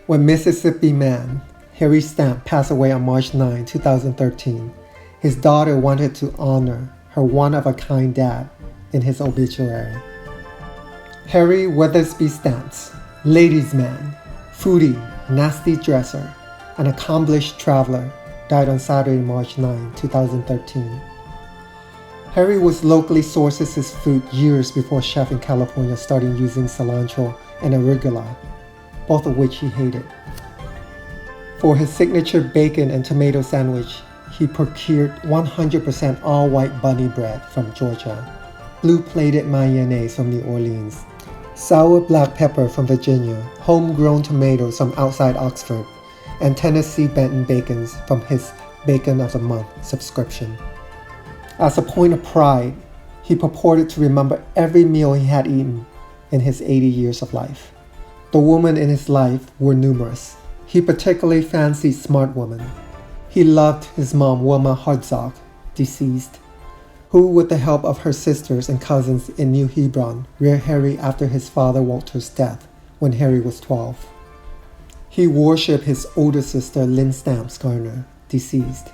When Mississippi man Harry Stamp passed away on March 9, 2013, his daughter wanted to honor her one-of-a-kind dad in his obituary. Harry Weathersby Stamps, ladies' man, foodie, nasty dresser, an accomplished traveler, died on Saturday, March 9, 2013. Harry was locally sources his food years before chef in California started using cilantro and arugula, both of which he hated. For his signature bacon and tomato sandwich, he procured 100% all-white bunny bread from Georgia, blue-plated mayonnaise from New Orleans, sour black pepper from Virginia, homegrown tomatoes from outside Oxford, and Tennessee Benton bacons from his Bacon of the Month subscription. As a point of pride, he purported to remember every meal he had eaten in his 80 years of life. The women in his life were numerous. He particularly fancied smart women. He loved his mom, Wilma Hartzog, deceased, who, with the help of her sisters and cousins in New Hebron, reared Harry after his father Walter's death when Harry was 12. He worshipped his older sister, Lynn Stamps Garner, deceased,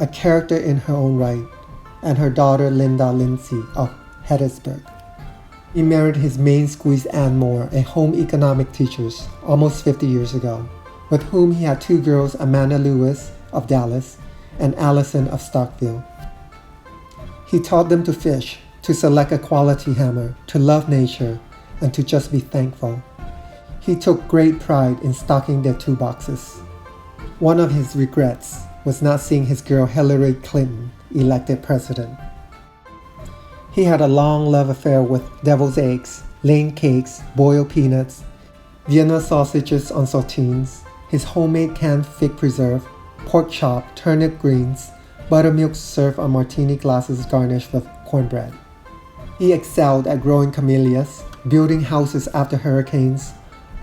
a character in her own right, and her daughter, Linda Lindsay of Hattiesburg. He married his main squeeze Ann Moore, a home economic teacher, almost 50 years ago, with whom he had two girls, Amanda Lewis of Dallas and Allison of Starkville. He taught them to fish, to select a quality hammer, to love nature, and to just be thankful. He took great pride in stocking their toolboxes. One of his regrets was not seeing his girl Hillary Clinton elected president. He had a long love affair with devil's eggs, Lane cakes, boiled peanuts, Vienna sausages on saltines, his homemade canned fig preserve, pork chop, turnip greens, buttermilk served on martini glasses garnished with cornbread. He excelled at growing camellias, building houses after hurricanes,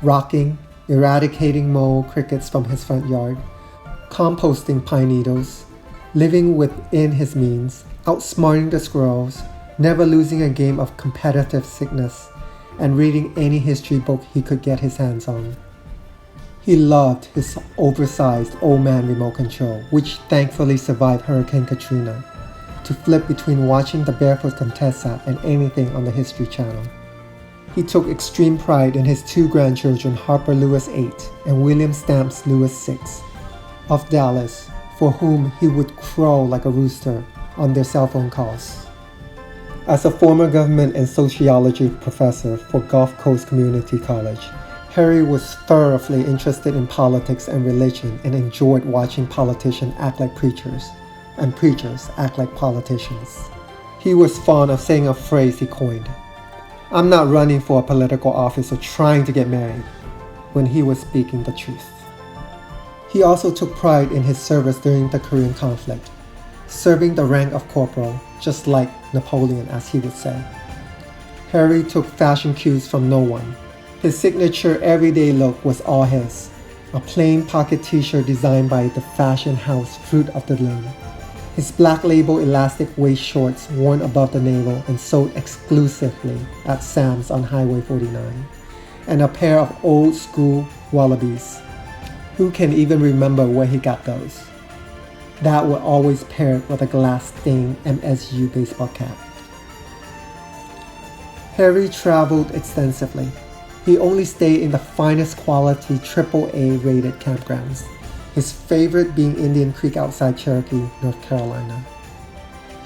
rocking, eradicating mole crickets from his front yard, composting pine needles, living within his means, outsmarting the squirrels, never losing a game of competitive sickness, and reading any history book he could get his hands on. He loved his oversized old man remote control, which thankfully survived Hurricane Katrina, to flip between watching the Barefoot Contessa and anything on the History Channel. He took extreme pride in his two grandchildren, Harper Lewis 8 and William Stamps Lewis 6, of Dallas, for whom he would crow like a rooster on their cell phone calls. As a former government and sociology professor for Gulf Coast Community College, Harry was thoroughly interested in politics and religion and enjoyed watching politicians act like preachers and preachers act like politicians. He was fond of saying a phrase he coined, "I'm not running for a political office or trying to get married," when he was speaking the truth. He also took pride in his service during the Korean conflict, serving the rank of corporal, just like Napoleon, as he would say. Harry took fashion cues from no one. His signature everyday look was all his, a plain pocket t-shirt designed by the fashion house Fruit of the Loom. His black label elastic waist shorts worn above the navel and sold exclusively at Sam's on Highway 49, and a pair of old school Wallabees. Who can even remember where he got those? That were always paired with a glass-stained MSU baseball cap. Harry traveled extensively. He only stayed in the finest quality AAA rated campgrounds, his favorite being Indian Creek outside Cherokee, North Carolina.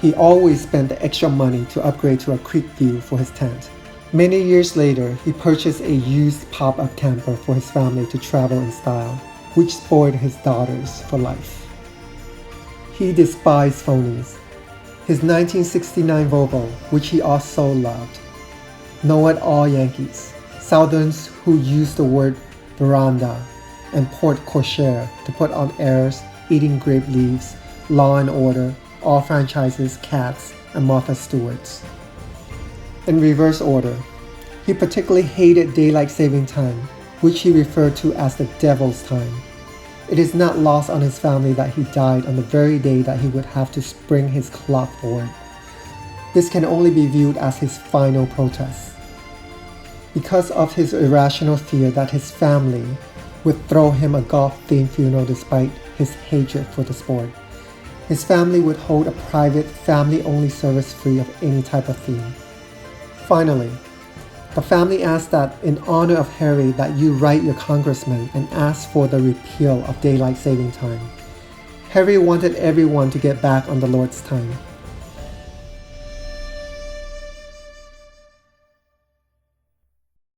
He always spent the extra money to upgrade to a creek view for his tent. Many years later, he purchased a used pop-up camper for his family to travel in style, which spoiled his daughters for life. He despised phonies. His 1969 Volvo, which he also loved. Know-it-all Yankees. Southerns who used the word veranda and porte cochere to put on airs, eating grape leaves, Law and Order, all franchises, Cats, and Martha Stewart's. In reverse order, he particularly hated daylight saving time, which he referred to as the devil's time. It is not lost on his family that he died on the very day that he would have to spring his clock forward. This can only be viewed as his final protest. Because of his irrational fear that his family would throw him a golf-themed funeral despite his hatred for the sport. His family would hold a private, family-only service free of any type of theme. Finally, the family asked that in honor of Harry that you write your congressman and ask for the repeal of daylight saving time. Harry wanted everyone to get back on the Lord's time.